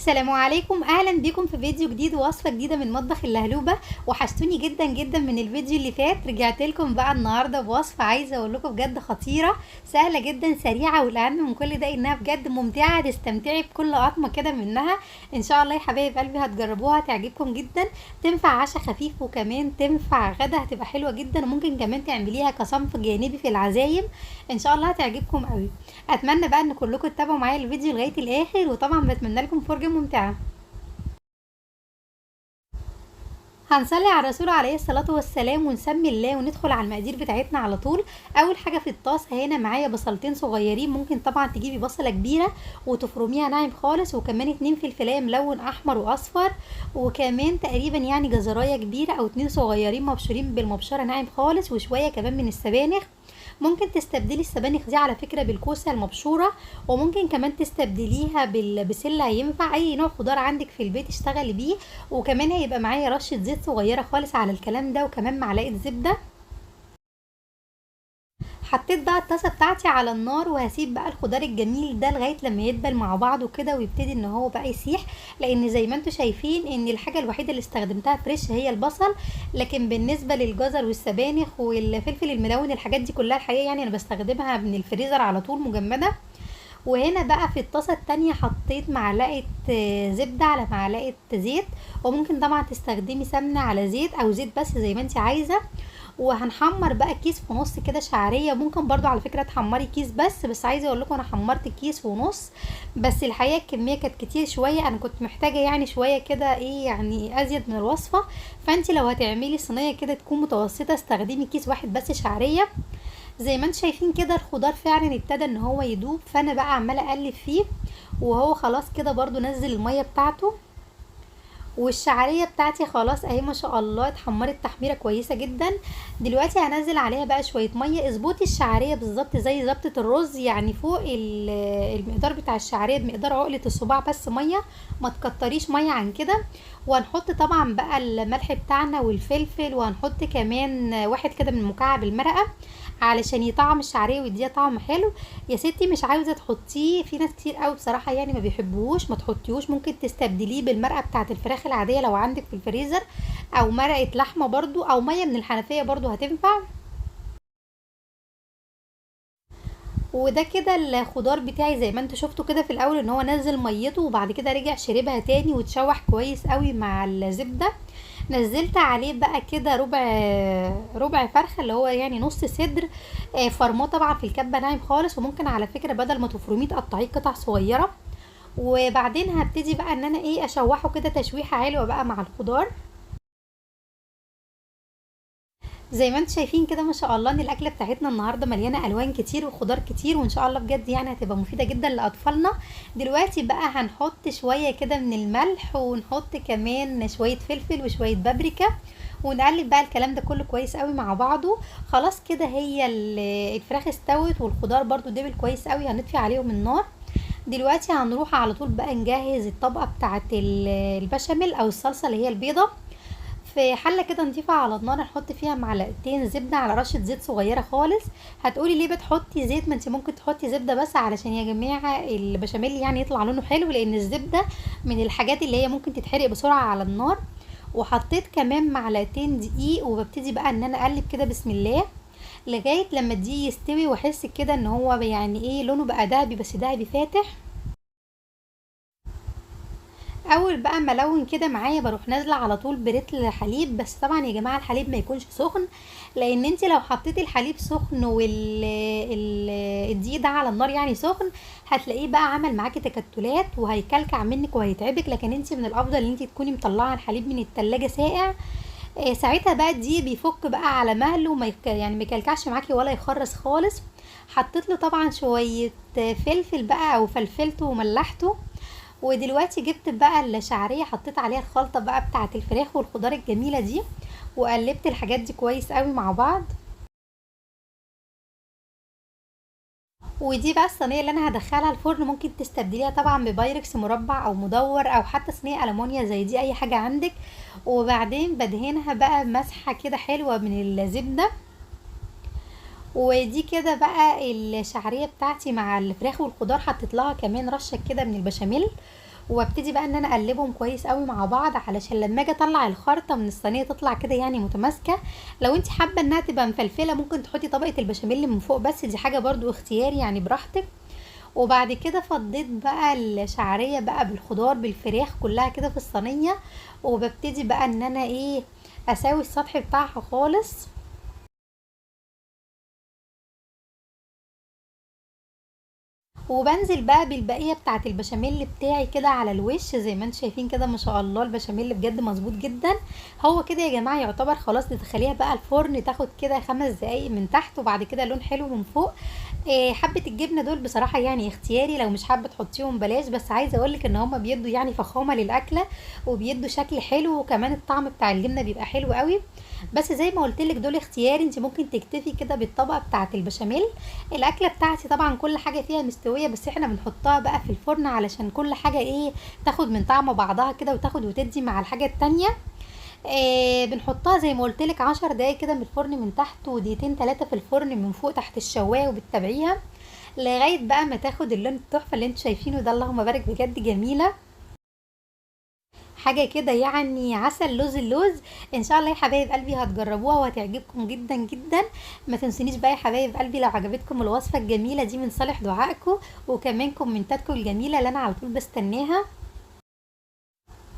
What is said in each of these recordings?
السلام عليكم، اهلا بيكم في فيديو جديد ووصفه جديده من مطبخ اللهلوبه. وحشتوني جدا جدا من الفيديو اللي فات. رجعت لكم بقى النهارده بوصفه عايزه اقول لكم بجد خطيره، سهله جدا سريعه، والاهم من كل ده انها بجد ممتعه، تستمتعي بكل قطمه كده منها. ان شاء الله يا حبايب قلبي هتجربوها تعجبكم جدا. تنفع عشاء خفيف وكمان تنفع غدا، هتبقى حلوه جدا، وممكن كمان تعمليها كصنف جانبي في العزايم. ان شاء الله هتعجبكم قوي. اتمنى بقى ان كلكم تتابعوا معايا الفيديو لغايه الاخر، وطبعا بتمنى لكم فرجه ممتعه. هنصلي على الرسول عليه الصلاة والسلام ونسمي الله وندخل على المقادير بتاعتنا على طول. اول حاجة في الطاسة هنا معايا بصلتين صغيرين، ممكن طبعا تجيبي بصلة كبيرة وتفرميها ناعم خالص، وكمان 2 فلفلاية ملون احمر واصفر، وكمان تقريبا يعني جزراية كبيرة او 2 صغيرين مبشورين بالمبشرة ناعم خالص، وشوية كمان من السبانخ. ممكن تستبدلي السبانخ دي على فكرة بالكوسة المبشورة، وممكن كمان تستبدليها بالبسلة، ينفع اي نوع خضار عندك في البيت اشتغلي بيه. وكمان هيبقى معايا رشة زيت صغيرة خالص على الكلام ده، وكمان معلقة زبدة. حطيت بقى الطاسه بتاعتي على النار، وهسيب بقى الخضار الجميل ده لغايه لما يدبل مع بعضه كده ويبتدي ان هو بقى يسيح. لان زي ما انتم شايفين ان الحاجه الوحيده اللي استخدمتها فريش هي البصل، لكن بالنسبه للجزر والسبانخ والفلفل الملون الحاجات دي كلها الحقيقه يعني انا بستخدمها من الفريزر على طول مجمده. وهنا بقى في الطاسه التانية حطيت معلقه زبده على معلقه زيت، وممكن طبعا تستخدمي سمنه على زيت او زيت بس زي ما انت عايزه. وهنحمر بقى كيس ونص كده شعريه، ممكن برضو على فكره تحمري كيس بس عايزه اقول لكم انا حمرت كيس ونص. بس الحقيقه الكميه كانت كتير شويه، انا كنت محتاجه يعني شويه كده ايه يعني ازيد من الوصفه. فانت لو هتعملي صينيه كده تكون متوسطه استخدمي كيس واحد بس شعريه. زي ما انتم شايفين كده الخضار فعلا ابتدى ان هو يدوب، فانا بقى عماله اقلب فيه، وهو خلاص كده برضو نزل الميه بتاعته. والشعريه بتاعتي خلاص اهي ما شاء الله اتحمرت تحميره كويسه جدا. دلوقتي هنزل عليها بقى شويه ميه. اظبطي الشعريه بالظبط زي ظبطه الرز، يعني فوق المقدار بتاع الشعريه بمقدار عقله الصباع بس ميه، ما تكتريش ميه عن كده. وهنحط طبعا بقى الملح بتاعنا والفلفل، وهنحط كمان واحد كده من مكعب المرقه علشان يطعم الشعريه ويديها طعم حلو. يا ستي مش عاوزه تحطيه، في ناس كتير قوي بصراحه يعني ما بيحبوش، ما تحطيهوش، ممكن تستبدليه بالمرقه بتاعه الفراخ العاديه لو عندك في الفريزر، او مرقه لحمه برضو، او ميه من الحنفيه برضو هتنفع. وده كده الخضار بتاعي زي ما انتوا شفتوا كده في الاول ان هو نزل ميته، وبعد كده رجع شربها تاني وتشوح كويس قوي مع الزبده. نزلت عليه بقى كده ربع فرخه، اللي هو يعني نص صدر. فرماه طبعا في الكبه ناعم خالص، وممكن على فكره بدل ما تفرميه تقطعيه قطع صغيره. وبعدين هبتدي بقى ان انا ايه اشوحه كده تشويحه حلوه بقى مع الخضار. زي ما انتم شايفين كده ما شاء الله ان الاكله بتاعتنا النهارده مليانه الوان كتير وخضار كتير، وان شاء الله بجد يعني هتبقى مفيده جدا لاطفالنا. دلوقتي بقى هنحط شويه كده من الملح، ونحط كمان شويه فلفل وشويه بابريكا، ونقلب بقى الكلام ده كله كويس قوي مع بعضه. خلاص كده هي الفراخ استوت والخضار برضو دبل كويس قوي، هنطفي عليهم النار. دلوقتي هنروح على طول بقى نجهز الطبقه بتاعه البشاميل او الصلصه اللي هي البيضه. في حله كده نضيفها على النار، نحط فيها معلقتين زبده على رشه زيت صغيره خالص. هتقولي ليه بتحطي زيت؟ ما انت ممكن تحطي زبده بس علشان يا جماعه البشاميل يعني يطلع لونه حلو، لان الزبده من الحاجات اللي هي ممكن تتحرق بسرعه على النار. وحطيت كمان معلقتين دقيق، وببتدي بقى ان انا اقلب كده بسم الله لغايه لما الدقيق يستوي، واحس كده ان هو يعني ايه لونه بقى دهبي، بس دهبي فاتح. اول بقى ما الون كده معايا بروح نازله على طول برتل حليب، بس طبعا يا جماعه الحليب ما يكونش سخن، لان انت لو حطيتي الحليب سخن الدقيق ده على النار يعني سخن، هتلاقيه بقى عمل معاكي تكتلات وهيكلكع منك وهيتعبك. لكن انت من الافضل ان انت تكوني مطلعه الحليب من التلاجة ساقع. ساعتها بقى الدقيق بيفك بقى على مهله، يعني ما يكلكعش معاكي ولا يخرس خالص. حطيت له طبعا شويه فلفل بقى او فلفلته وملحته. ودلوقتي جبت بقى الشعريه، حطيت عليها الخلطه بقى بتاعه الفراخ والخضار الجميله دي، وقلبت الحاجات دي كويس قوي مع بعض. ودي بقى الصينيه اللي انا هدخلها الفرن، ممكن تستبدليها طبعا ببايركس مربع او مدور، او حتى صينيه المونيا زي دي اي حاجه عندك. وبعدين بدهنها بقى مسحه كده حلوه من الزبده. ودي كده بقى الشعريه بتاعتي مع الفراخ والخضار، حطيت لها كمان رشه كده من البشاميل. وابتدي بقى ان انا اقلبهم كويس قوي مع بعض علشان لما اجي اطلع الخرطه من الصينيه تطلع كده يعني متماسكه. لو انت حابه انها تبقى مفلفله ممكن تحطي طبقه البشاميل من فوق، بس دي حاجه برضو اختياري يعني براحتك. وبعد كده فضيت بقى الشعريه بقى بالخضار بالفراخ كلها كده في الصينيه، وببتدي بقى ان انا ايه اساوي السطح بتاعها خالص. وبنزل بقى بالبقيه بتاعه البشاميل بتاعي كده على الوش زي ما انتم شايفين كده، ما شاء الله البشاميل بجد مظبوط جدا. هو كده يا جماعه يعتبر خلاص، تدخليها بقى الفرن تاخد كده 5 دقايق من تحت وبعد كده لون حلو من فوق. حبه الجبنه دول بصراحه يعني اختياري، لو مش حابه تحطيهم بلاش، بس عايزه اقولك ان هما بيدوا يعني فخامه للاكله وبيدوا شكل حلو، وكمان الطعم بتاع الجبنه بيبقى حلو قوي. بس زي ما قلت لك دول اختياري، انت ممكن تكتفي كده بالطبقه بتاعه البشاميل. الاكله بتاعتي طبعا كل حاجه فيها مستويه، بس احنا بنحطها بقى في الفرن علشان كل حاجه ايه تاخد من طعم بعضها كده وتاخد وتدي مع الحاجه التانية. بنحطها زي ما قلت لك 10 دقايق كده من الفرن من تحت، ودقيقتين 3 في الفرن من فوق تحت الشوايه، وبتتابعيها لغايه بقى ما تاخد اللون التحفه اللي انتوا شايفينه ده. اللهم بارك بجد جميله، حاجه كده يعني عسل لوز اللوز. ان شاء الله يا حبايب قلبي هتجربوها وهتعجبكم جدا جدا. ما تنسونيش بقى يا حبايب قلبي لو عجبتكم الوصفه الجميله دي من صالح دعائكم، وكمان كومنتاتكم الجميله اللي انا على طول بستناها.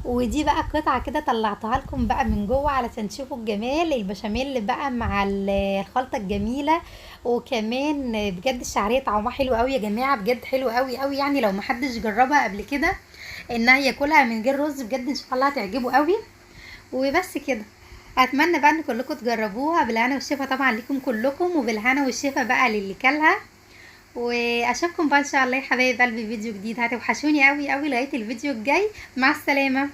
ودي بقى قطعه كده طلعتها لكم بقى من جوه علشان تشوفوا الجمال البشاميل بقى مع الخلطه الجميله. وكمان بجد الشعريه طعمها حلو قوي يا جماعه، بجد حلو قوي قوي يعني، لو محدش جربها قبل كده انها ياكلها من غير رز بجد ان شاء الله هتعجبه قوي. وبس كده، اتمنى بقى ان كلكم تجربوها بالهنا والشفا طبعا ليكم كلكم، وبالهنا والشفا بقى للي كلها. واشوفكم بقى ان شاء الله يا حبايب قلبي فيديو جديد، هتوحشوني قوي قوي لغايه الفيديو الجاي. مع السلامه.